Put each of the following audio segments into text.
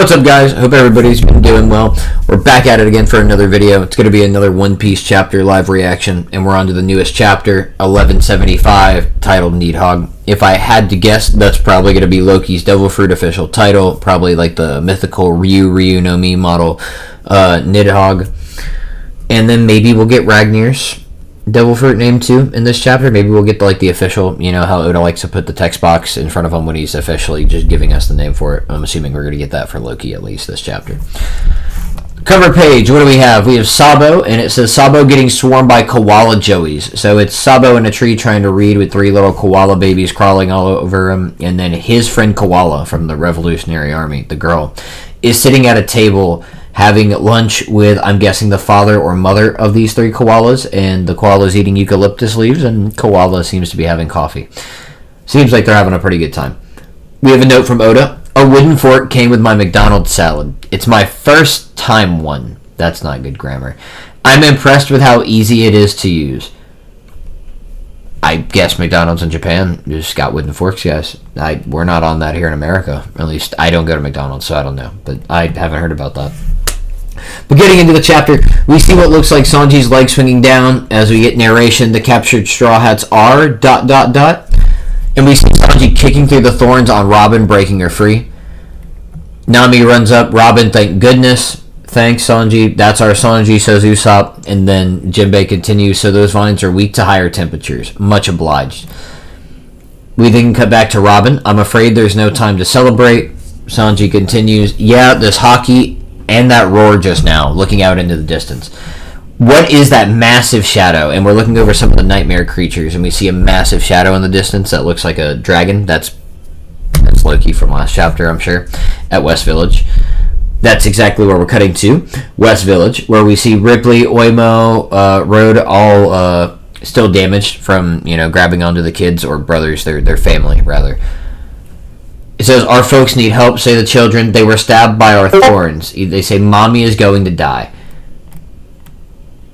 What's up, guys? Hope everybody's been doing well. We're back at it again for another video. It's going to be another One Piece chapter live reaction, and we're on to the newest chapter, 1175, titled Nidhogg. If I had to guess, that's probably going to be Loki's Devil Fruit official title, probably like the mythical Ryu no Mi model, Nidhogg. And then maybe we'll get Ragnar's Devil Fruit name too in this chapter. Maybe we'll get like the official, you know how Oda likes to put the text box in front of him when he's officially just giving us the name for it. I'm assuming we're going to get that for Loki at least this chapter. Cover page, what do we have? We have Sabo, and it says Sabo getting swarmed by koala joeys. So it's Sabo in a tree trying to read with 3 little koala babies crawling all over him, and then his friend Koala from the Revolutionary Army, the girl, is sitting at a table having lunch with, I'm guessing, the father or mother of these 3 koalas, and the koala's eating eucalyptus leaves, and Koala seems to be having coffee. Seems like they're having a pretty good time. We have a note from Oda. A wooden fork came with my McDonald's salad. It's my first time one. That's not good grammar. I'm impressed with how easy it is to use. I guess McDonald's in Japan just got wooden forks, guys. We're not on that here in America. At least I don't go to McDonald's, so I don't know. But I haven't heard about that. But getting into the chapter, we see what looks like Sanji's leg swinging down as we get narration. The captured Straw Hats are ... And we see Sanji kicking through the thorns on Robin, breaking her free. Nami runs up. Robin, thank goodness. Thanks, Sanji. That's our Sanji, says Usopp. And then Jinbei continues, so those vines are weak to higher temperatures. Much obliged. We then cut back to Robin. I'm afraid there's no time to celebrate. Sanji continues, yeah, this hockey and that roar just now, looking out into the distance. What is that massive shadow? And we're looking over some of the nightmare creatures, and we see a massive shadow in the distance that looks like a dragon. That's Loki from last chapter, I'm sure, at West Village. That's exactly where we're cutting to, West Village, where we see Ripley, Oimo, Road all still damaged from, grabbing onto the kids, or brothers, their family, rather. It says, our folks need help, say the children. They were stabbed by our thorns. They say, Mommy is going to die.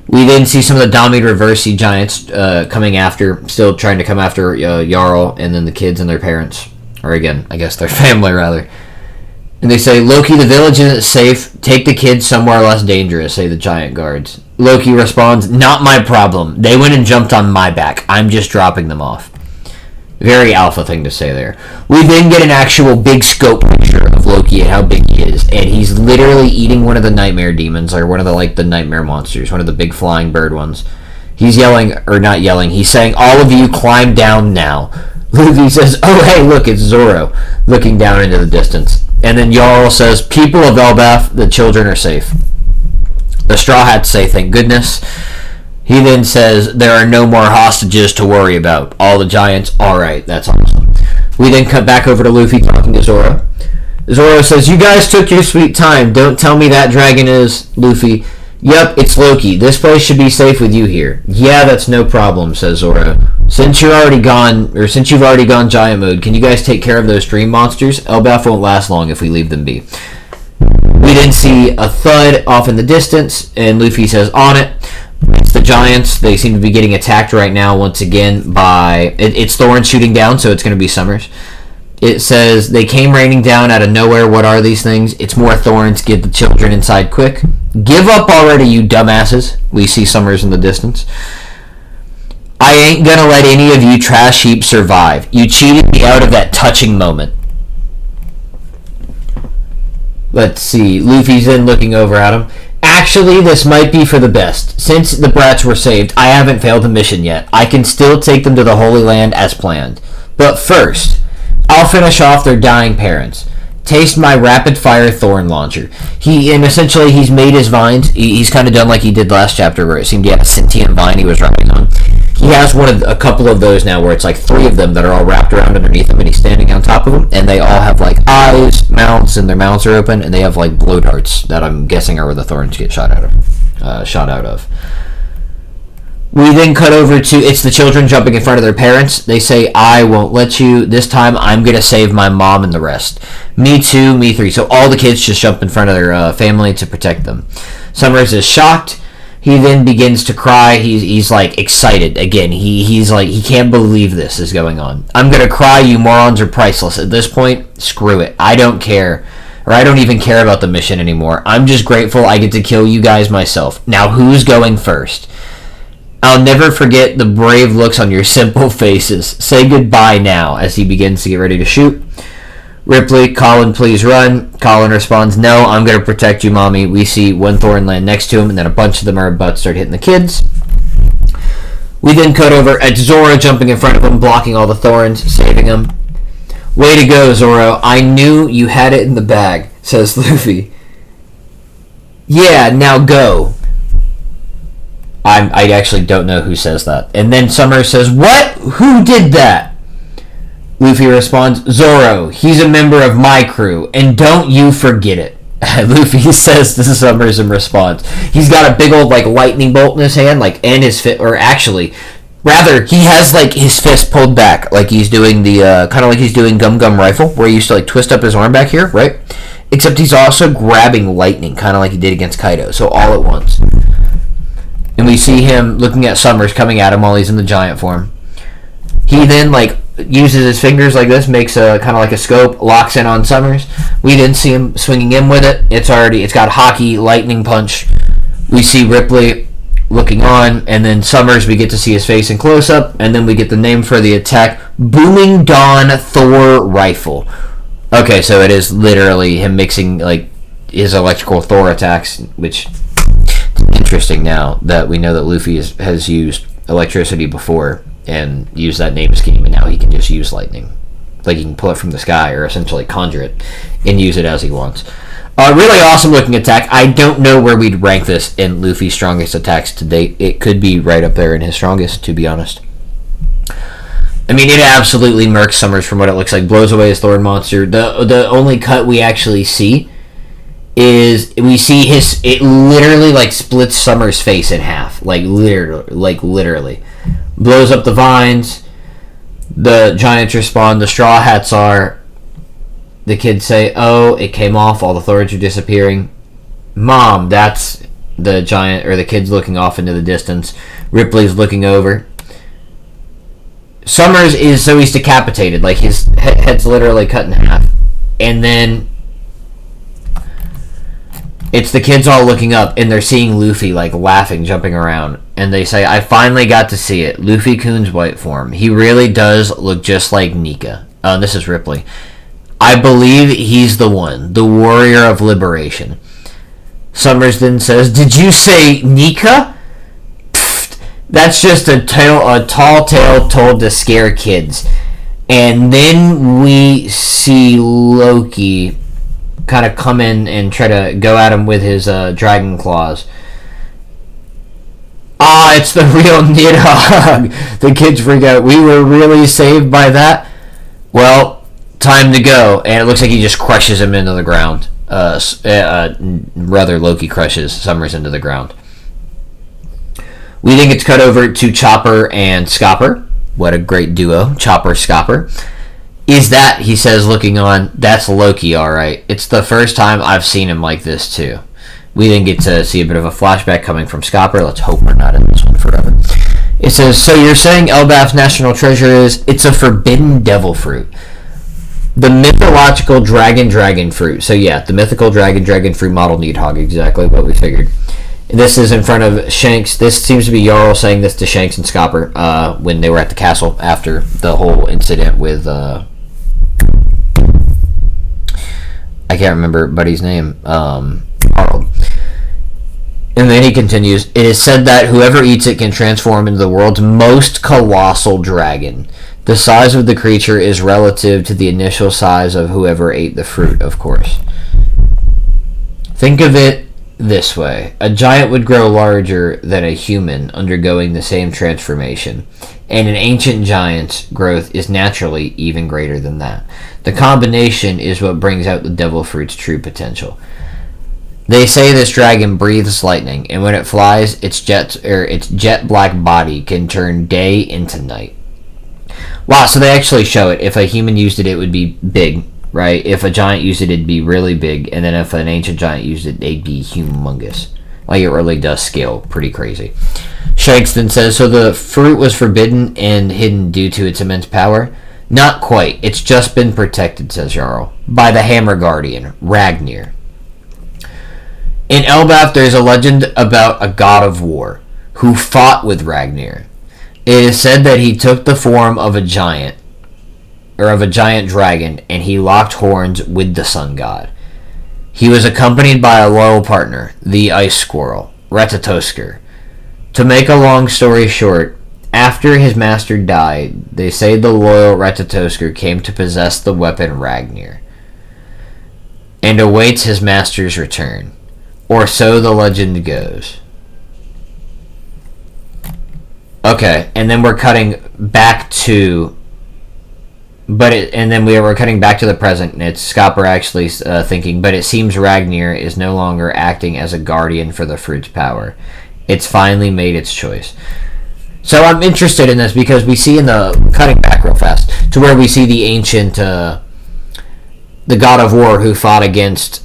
We then see some of the Dami Reversi giants coming after, still trying to come after Jarl, and then the kids and their parents. Or again, I guess their family, rather. And they say, Loki, the village isn't safe. Take the kids somewhere less dangerous, say the giant guards. Loki responds, not my problem. They went and jumped on my back. I'm just dropping them off. Very alpha thing to say there. We then get an actual big scope picture of Loki and how big he is. And he's literally eating one of the nightmare demons, or one of the nightmare monsters, one of the big flying bird ones. He's yelling, or not yelling, he's saying, all of you climb down now. Luffy says, oh hey, look, it's Zoro, looking down into the distance. And then Jarl says, people of Elbaf, the children are safe. The Straw Hats say, thank goodness. He then says, there are no more hostages to worry about. All the giants, alright, that's awesome. We then cut back over to Luffy talking to Zoro. Zoro says, you guys took your sweet time. Don't tell me that dragon is Luffy. Yep, it's Loki. This place should be safe with you here. Yeah, that's no problem, says Zoro. Since you've already gone giant mode, can you guys take care of those dream monsters? Elbaf won't last long if we leave them be. We then see a thud off in the distance, and Luffy says, on it. It's the giants. They seem to be getting attacked right now once again by... It's Thorns shooting down, so it's going to be Summers. It says, they came raining down out of nowhere. What are these things? It's more thorns. Get the children inside quick. Give up already, you dumbasses. We see Summers in the distance. I ain't gonna let any of you trash heaps survive. You cheated me out of that touching moment. Let's see. Luffy's then looking over at him. Actually, this might be for the best. Since the brats were saved, I haven't failed the mission yet. I can still take them to the Holy Land as planned. But first, I'll finish off their dying parents. Taste my rapid-fire thorn launcher. Essentially, he's made his vines. He's kind of done like he did last chapter, where it seemed he had a sentient vine he was riding on. He has a couple of those now, where it's like 3 of them that are all wrapped around underneath him, and he's standing on top of them, and they all have like eyes, mouths, and their mouths are open, and they have like blow darts that I'm guessing are where the thorns get shot out of. We then cut over to, it's the children jumping in front of their parents. They say, I won't let you. This time, I'm going to save my mom and the rest. Me too, me 3. So all the kids just jump in front of their family to protect them. Summers is shocked. He then begins to cry. He's like excited again. He's like, he can't believe this is going on. I'm going to cry. You morons are priceless. At this point, screw it. I don't care. or I don't even care about the mission anymore. I'm just grateful I get to kill you guys myself. Now who's going first? I'll never forget the brave looks on your simple faces. Say goodbye now," as he begins to get ready to shoot. Ripley, "Colin, please run." Colin responds, "No, I'm going to protect you, Mommy." We see one thorn land next to him, and then a bunch of them are about to start hitting the kids. We then cut over at Zoro jumping in front of him, blocking all the thorns, saving him. "Way to go, Zoro. I knew you had it in the bag," says Luffy. "Yeah, now go." I actually don't know who says that. And then Summer says, "What? Who did that?" Luffy responds, "Zoro. He's a member of my crew, and don't you forget it." Luffy says to Summers in response. He's got a big old lightning bolt in his hand, and his fit, or actually, rather, he has his fist pulled back, like he's doing the kind of like he's doing Gum Gum Rifle, where he used to twist up his arm back here, right? Except he's also grabbing lightning, kind of like he did against Kaido, so all at once. And we see him looking at Summers coming at him while he's in the giant form. He then uses his fingers like this, makes a kind of like a scope, locks in on Summers. We then see him swinging in with it. It's got Hockey Lightning Punch. We see Ripley looking on, and then Summers, we get to see his face in close up, and then we get the name for the attack, Booming Dawn Thor Rifle. Okay, so it is literally him mixing his electrical Thor attacks, which interesting now that we know that Luffy has used electricity before and used that name scheme, and now he can just use lightning. He can pull it from the sky, or essentially conjure it, and use it as he wants. Really awesome looking attack. I don't know where we'd rank this in Luffy's strongest attacks to date. It could be right up there in his strongest, to be honest. I mean, it absolutely murks Summers from what it looks like. Blows away his Thorn Monster. The only cut we actually see is we see it literally splits Summers' face in half, literally blows up the vines. The giants respond. The Straw Hats are. The kids say, "Oh, it came off. All the thorns are disappearing." "Mom," that's the giant or the kids looking off into the distance. Ripley's looking over. Summers he's decapitated, his head's literally cut in half, and then it's the kids all looking up, and they're seeing Luffy, laughing, jumping around. And they say, "I finally got to see it. Luffy Kun's white form. He really does look just like Nika." This is Ripley. "I believe he's the one. The warrior of liberation." Summers then says, "Did you say Nika? Pfft, that's just a tall tale told to scare kids." And then we see Loki kind of come in and try to go at him with his dragon claws. It's the real Nidhogg. The kids freak out. "We were really saved by that? Well, time to go." And it looks like he just crushes him into the ground. Rather, Loki crushes Summers into the ground. We think it's cut over to Chopper and Scopper. What a great duo, Chopper, Scopper. "Is that," he says, looking on, "that's Loki, alright. It's the first time I've seen him like this, too." We then get to see a bit of a flashback coming from Scopper. Let's hope we're not in this one forever. It says, "So you're saying Elbaf's national treasure is, it's a forbidden devil fruit. The mythological dragon fruit." So yeah, the mythical dragon fruit model Nidhogg, exactly what we figured. This is in front of Shanks. This seems to be Jarl saying this to Shanks and Scopper when they were at the castle after the whole incident with I can't remember Buddy's name. Arnold. And then he continues, "It is said that whoever eats it can transform into the world's most colossal dragon. The size of the creature is relative to the initial size of whoever ate the fruit, of course. Think of it this way. A giant would grow larger than a human undergoing the same transformation, and an ancient giant's growth is naturally even greater than that. The combination is what brings out the devil fruit's true potential. They say this dragon breathes lightning, and when it flies, its jet black body can turn day into night." Wow, so they actually show it. If a human used it, it would be big, right? If a giant used it, it'd be really big, and then if an ancient giant used it, they'd be humongous. It really does scale pretty crazy. Shanks then says, "So the fruit was forbidden and hidden due to its immense power?" Not quite. It's just been protected, says Jarl, by the Hammer Guardian, Ragnir. In Elbaf, there's a legend about a god of war who fought with Ragnir. It is said that he took the form of a giant dragon, and he locked horns with the sun god. He was accompanied by a loyal partner, the ice squirrel, Ratatoskr. To make a long story short, after his master died, they say the loyal Ratatoskr came to possess the weapon Ragnir, and awaits his master's return. Or so the legend goes. Okay, and then we're cutting back to... we're cutting back to the present, and it's Scopper actually thinking, but it seems Ragnir is no longer acting as a guardian for the fruit's power. It's finally made its choice. So I'm interested in this because we see in the... Cutting back real fast, to where we see the ancient... the god of war who fought against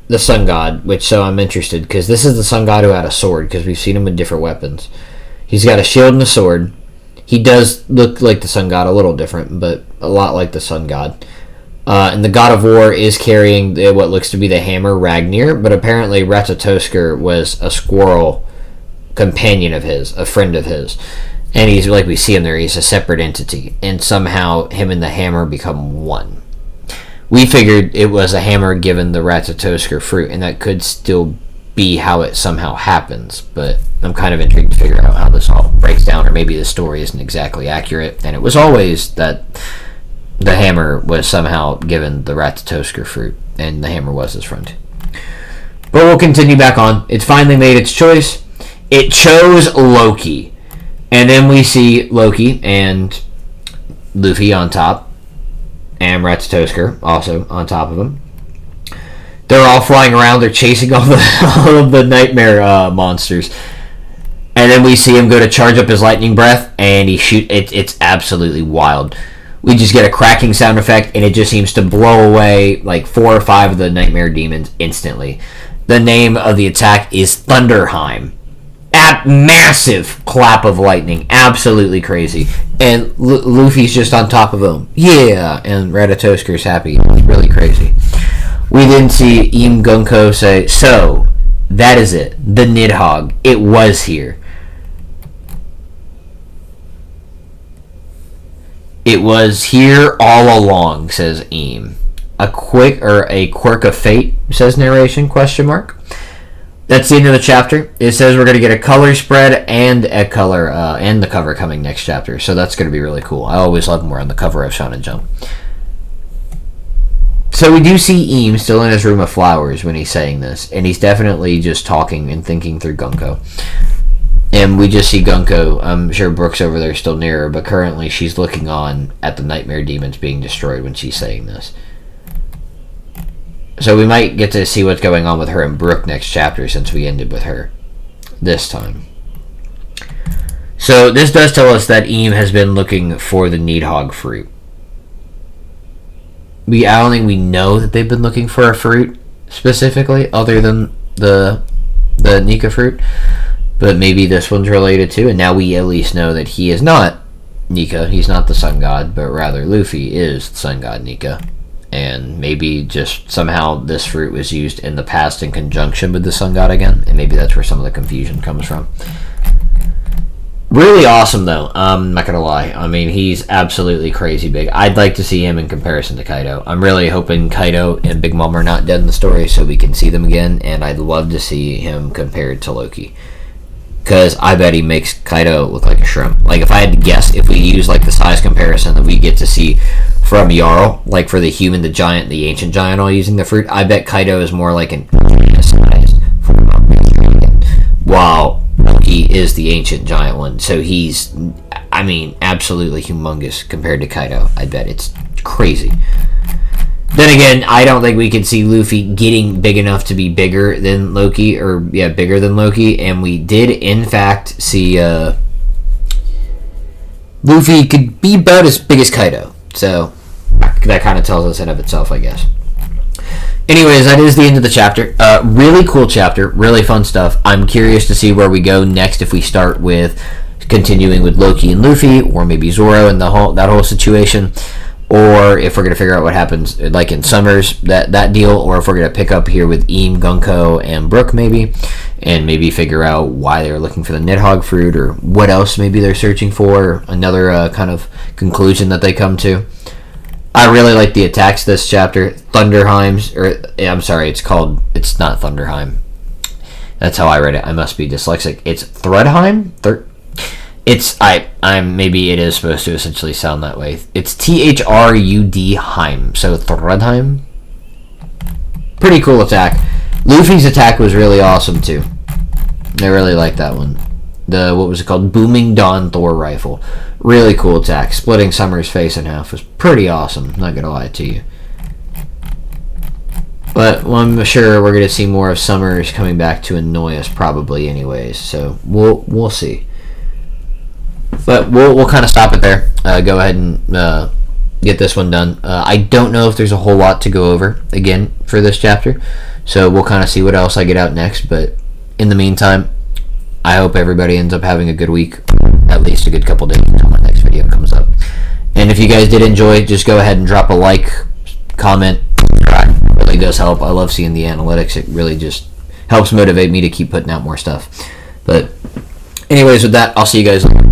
the sun god, so I'm interested, because this is the sun god who had a sword, because we've seen him with different weapons. He's got a shield and a sword. He does look like the sun god, a little different, but a lot like the sun god. And the god of war is carrying what looks to be the hammer Ragnir, but apparently Ratatoskr was a squirrel companion of his, a friend of his. And he's, like we see him there, he's a separate entity. And somehow him and the hammer become one. We figured it was a hammer given the Ratatoskr fruit, and that could still be how it somehow happens, but I'm kind of intrigued to figure out how this all breaks down, or maybe the story isn't exactly accurate, and it was always that the hammer was somehow given the Ratatoskr fruit, and the hammer was his friend. But we'll continue back on. It's finally made its choice. It chose Loki. And then we see Loki and Luffy on top, and Ratatoskr also on top of him. They're all flying around. They're chasing all of the nightmare monsters. And then we see him go to charge up his lightning breath, and he shoot. It's absolutely wild. We just get a cracking sound effect, and it just seems to blow away like 4 or 5 of the nightmare demons instantly. The name of the attack is Thunderheim. Massive clap of lightning, absolutely crazy, and Luffy's just on top of him. Yeah, and Ratatoskr's happy. It's really crazy. We then see Im Gunko say, "So that is it, the Nidhogg. It was here. It was here all along," says Im. A quirk of fate, says narration, question mark. That's the end of the chapter. It says we're going to get a color spread and a color and the cover coming next chapter, so that's going to be really cool. I always love when we're on the cover of Shonen Jump. So we do see Im still in his room of flowers when he's saying this, and he's definitely just talking and thinking through Gunko. And we just see Gunko. I'm sure Brooke's over there still near her, but currently she's looking on at the nightmare demons being destroyed when she's saying this. So we might get to see what's going on with her and Brooke next chapter, since we ended with her this time. So this does tell us that Im has been looking for the Nidhogg fruit. I don't think we know that they've been looking for a fruit specifically, other than the Nika fruit. But maybe this one's related to, and now we at least know that he is not Nika. He's not the sun god, but rather Luffy is the sun god Nika. And maybe just somehow this fruit was used in the past in conjunction with the sun god again, and maybe that's where some of the confusion comes from. Really awesome, though. I'm not gonna lie. I mean, he's absolutely crazy big. I'd like to see him in comparison to Kaido. I'm really hoping Kaido and Big Mom are not dead in the story, so we can see them again, and I'd love to see him compared to Loki. Because I bet he makes Kaido look like a shrimp. Like, if I had to guess, if we use, like, the size comparison that we get to see from Jarl, like for the human, the giant, the ancient giant all using the fruit, I bet Kaido is more like an size form of dragon, while Loki is the ancient giant one. So he's, I mean, absolutely humongous compared to Kaido. I bet it's crazy. Then again, I don't think we could see Luffy getting big enough to be bigger than Loki, bigger than Loki, and we did, in fact, see Luffy could be about as big as Kaido. So that kind of tells us in of itself, I guess. Anyways, that is the end of the chapter. Really cool chapter, really fun stuff. I'm curious to see where we go next if we start with continuing with Loki and Luffy, or maybe Zoro and that whole situation, or if we're going to figure out what happens like in Summers, that deal, or if we're going to pick up here with Eam, Gunko, and Brook maybe, and maybe figure out why they're looking for the Nidhogg fruit, or what else maybe they're searching for, or another kind of conclusion that they come to. I really like the attacks this chapter. Thunderheim's, or I'm sorry, it's not Thunderheim. That's how I read it. I must be dyslexic. It's Thrudheim? I'm maybe it is supposed to essentially sound that way. It's Thrud Heim. So Thrudheim. Pretty cool attack. Luffy's attack was really awesome too. I really like that one. What was it called? Booming Dawn Thor rifle. Really cool attack. Splitting Summer's face in half was pretty awesome. Not gonna lie to you. But I'm sure we're gonna see more of Summers coming back to annoy us probably anyways. So we'll see. But we'll kind of stop it there. Go ahead and get this one done. I don't know if there's a whole lot to go over again for this chapter. So we'll kind of see what else I get out next. But in the meantime, I hope everybody ends up having a good week, at least a good couple days until my next video comes up. And if you guys did enjoy, just go ahead and drop a like, comment, subscribe. It really does help. I love seeing the analytics. It really just helps motivate me to keep putting out more stuff. But anyways, with that, I'll see you guys later.